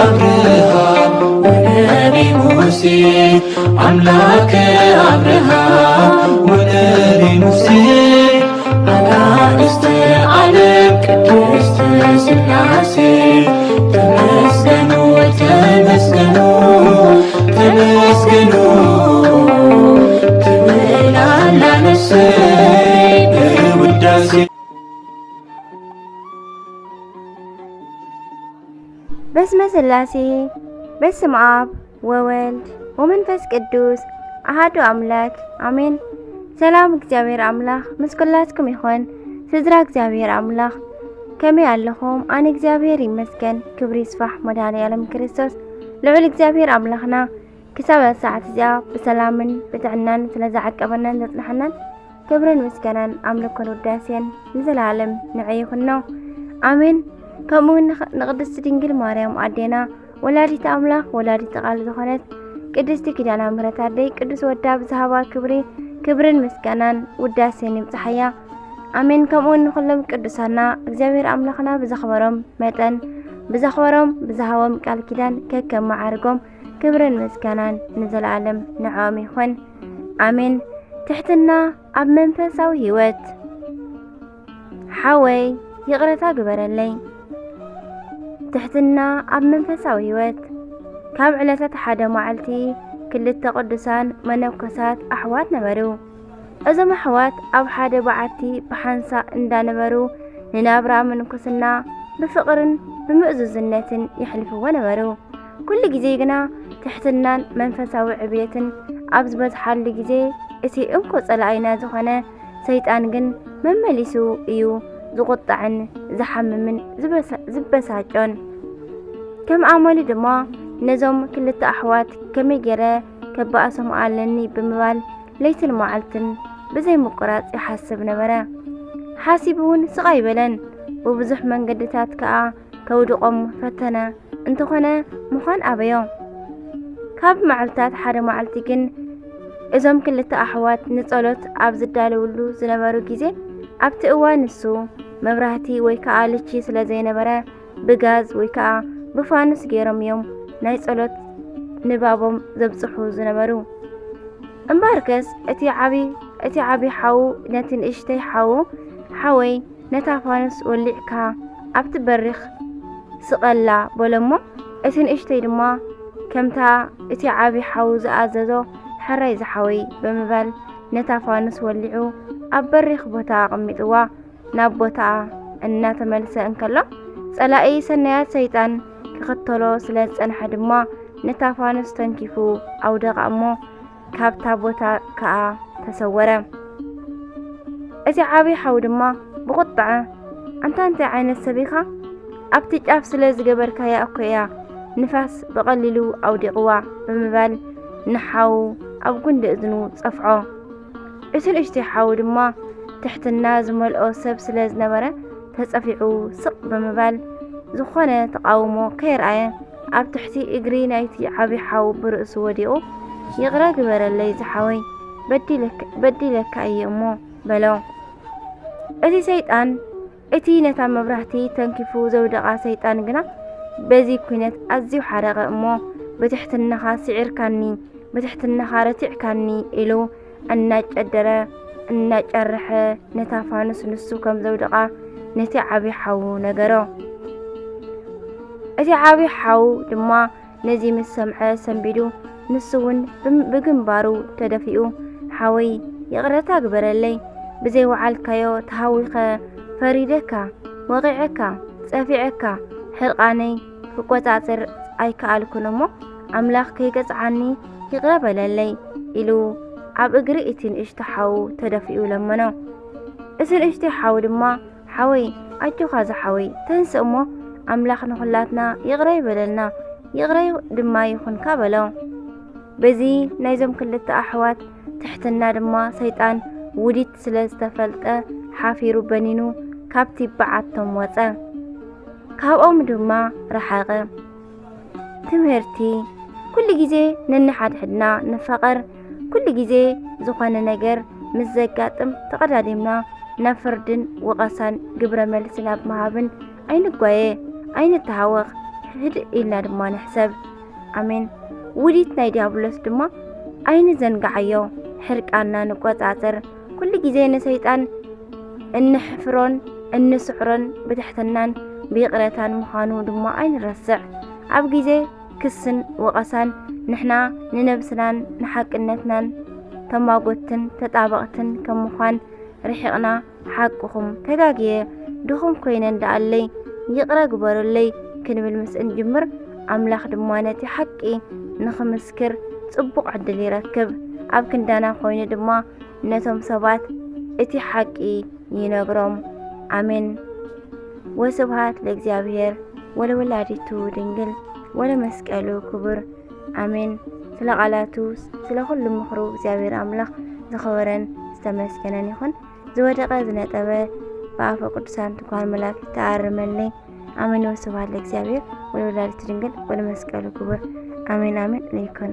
أبرهام ونبي موسى أملاك أبرهام ونبي موسى أناست عالم ቅድስት ሥላሴ ተመስገኑ ተመስገኑ ተመስገኑ ትብላላ ነፍሰይ በውዳሴ። በስመ ሥላሴ በስመ አብ ወወልድ ወመንፈስ ቅዱስ አሐዱ አምላክ አሜን። ሰላም እግዚአብሔር አምላክ ምስኩላትኩም ይኹን። ስድራ እግዚአብሔር አምላክ ከመይ ኣለኹም? ኣነ እግዚአብሔር ይመስገን። ክብሪ ይስፋሕ መድኃኔዓለም ክርስቶስ ልዑል እግዚአብሔር ኣምላኽና ክሳብ ሰዓት እዚኣ ብሰላምን ብጥዕናን ስለዝዓቀበናን ዘጽናሕናን ክብርን ምስጋናን ኣምልኮን ውዳሴን ንዘላለም ንዕይ ይኹኖ ኣሜን። ከምኡውን ንቅድስቲ ድንግል ማርያም ኣዴና ወላዲት ኣምላኽ ወላዲት ቃል ዝኾነት ቅድስቲ ኪዳነ ምሕረት ኣደይ ቅዱስ ወዳ ብዝሃባ ክብርን ምስጋናን ውዳሴን ይብጽሕያ ኣሜን። ከምኡውን ንኹሎም ቅዱሳና እግዚአብሔር ኣምላኽና ብዘኽበሮም መጠን ብዘኽበሮም ብዝሃቦም ቃል ኪዳን ከከም ማዕርጎም ክብርን ምስጋናን ንዘላለም ንዕኦም ይኹን ኣሜን። ትሕትና ኣብ መንፈሳዊ ህይወት ሓወይ ይቕረታ ግበረለይ። ትሕትና ኣብ መንፈሳዊ ህይወት ካብ ዕለታት ሓደ መዓልቲ ክልተ ቅዱሳን መነኮሳት ኣሕዋት ነበሩ። እዞም ኣሕዋት ኣብ ሓደ በዓቲ ብሓንሳ እንዳነበሩ ንናብራ ምንኩስና ብፍቕርን ብምእዙዝነትን ይሕልፍዎ ነበሩ። ኩሉ ግዜ ግና ትሕትናን መንፈሳዊ ዕብየትን ኣብ ዝበዝሓሉ ግዜ እቲ እንኮ ጸላእና ዝኾነ ሰይጣን ግን መመሊሱ እዩ ዝቁጣዕን ዝሓምምን ዝበሳጮን። ከም ኣመሉ ድማ ነዞም ክልተ ኣሕዋት ከመይ ገይረ ከበኣሶም ኣለኒ ብምባል ለይትን መዓልትን ብዘይ ምቁራጽ ይሓስብ ነበረ። ሓሲቡ እውን ስቓይ በለን። ብብዙሕ መንገድታት ከዓ ከውድቖም ፈተነ። እንተኾነ ምዃን ኣበዮ። ካብ መዓልታት ሓደ መዓልቲ ግን እዞም ክልተ ኣሕዋት ንጸሎት ኣብ ዝዳለውሉ ዝነበሩ ግዜ ኣብቲ እዋን ንሱ መብራህቲ ወይ ከዓ ልቺ ስለ ዘይነበረ ብጋዝ ወይ ከዓ ብፋኑስ ገይሮም እዮም ናይ ጸሎት ንባቦም ዘብጽሑ ዝነበሩ። እምበርከስ እቲ ዓቢ ሓዉ ነቲ ንእሽተይ ሓወይ ነታ ፋኑስ ወሊዕካ ኣብቲ በሪኽ ስቐላ በሎሞ። እቲ ንእሽተይ ድማ ከምታ እቲ ዓቢ ሓዉ ዝኣዘዞ ሕራይ ዝሓወይ ብምባል ነታ ፋኑስ ወሊዑ ኣብ በሪኽ ቦታ ኣቐሚጥዋ ናብ ቦታ እናተመልሰ እንከሎ ጸላኢ ሰናያት ሰይጣን ክኽተሎ ስለ ዝጸንሐ ድማ ነታ ፋኑስ ተንኪፉ ኣውደቓ እሞ ካብታ ቦታ ከዓ ተሰወረ። እቲ ዓቢ ሓው ድማ ብቁጣዕ አንታ እንታይ ዓይነት ሰብ ኢኻ? ኣብቲ ጫፍ ስለ ዝገበርካያ እኮ እያ ንፋስ ብቐሊሉ ኣውዲቕዋ ብምባል ንሓው ኣብ ጉንዲ እዝኑ ጸፍዖ። እቲ ንእሽተይ ሓው ድማ ትሕትና ዝመልኦ ሰብ ስለ ዝነበረ ተጸፊዑ ስቕ ብምባል ዝኾነ ተቃውሞ ከይርኣየ ኣብ ትሕቲ እግሪ ናይቲ ዓቢ ሓው ብርእሱ ወዲቑ ይቕረ ግበረለይ ዝሓወይ በዲለካ እየ እሞ በሎ። እቲ ሰይጣን እቲ ነታ መብራህቲ ተንኪፉ ዘውደቓ ሰይጣን ግና በዚ ኩነት ኣዝዩ ሓረቐ እሞ ብትሕትናኻ ስዒርካኒ ብትሕትናኻ ረቲዕካኒ ኢሉ እናጨደረ እናጨርሐ ነታ ፋኑስ ንሱ ከም ዘውደቓ ነቲ ዓቢ ሓው ነገሮ። እቲ ዓቢ ሓው ድማ ነዚ ምስ ሰምዐ ሰንቢዱ ንሱ እውን ብግንባሩ ተደፊኡ ሓወይ ይቕረታ ግበረለይ ብዘይ ወዓልካዮ ተሃዊኸ ፈሪደካ ወቂዐካ ጸፊዐካ ሕርቃነይ ክቆጻጽር ኣይከኣልኩን እሞ ኣምላኽ ከይገጽዓኒ ይቕረ በለለይ ኢሉ ኣብ እግሪ እቲ ንእሽተ ሓው ተደፊኡ ለመኖ። እቲ ንእሽተ ሓው ድማ ሓወይ ኣጆኻ ዝሓወይ ተንስእ እሞ ኣምላኽ ንኹላትና ይቕረ ይበለልና ይቕረ ድማ ይኹንካ በሎ። በዚ ናይዞም ክልተ ኣሕዋት ትሕትና ድማ ሰይጣን ውዲት ስለ ዝተፈልጠ ሓፊሩ በኒኑ ካብቲ በዓቶም ወፀ። ካብኦም ድማ ረሓቐ። ትምህርቲ ኩሉ ግዜ ነንሓድሕድና ንፈቐር። ኩሉ ግዜ ዝኾነ ነገር ምስ ዘጋጥም ተቐዳዲምና ናብ ፍርድን ወቐሳን ግብረ መልሲ ናብ መሃብን ኣይንጓየ ኣይንተሃወኽ። هدئ إلا دما نحسب أمين وديت ناي ديابلوس دما أين زنقعيو حرق أنا نقوات عطر كل جزين سيطان إن حفرون إن سعرون بتحتنان بيقرتان مخانو دما أين رسع عب جزي كسن وقسان نحنا ننبسنان نحق النتنان تماغوتن تطابقتن كمخان رحقنا حقكم تجاجيه دخم كوينن دالي يقرا قبرلي كنبل مسئن جمر أملاخ دمانتي حقي نخمسكر صبق عدل يركب عب كندانا خوين دما نتم سبات اتي حقي ينغرم آمين وسبحات لإግዚአብሔር ولولادቱ ድንግል ولመስቀሉ ክቡር آمين ስለ ቃላቱ ስለ ሁሉ ምክሩ እግዚአብሔር አምላክ ዝኸበረን ዝተመስገነን ይኹን ዝወደቀ ዝነጠበ በአፈ ቅዱሳን ትኳን መላእክት ተአርመልኝ آمين وسبحات لإግዚአብሔር ولولادቱ ድንግል ولመስቀሉ ክቡር آمين آمين ليكن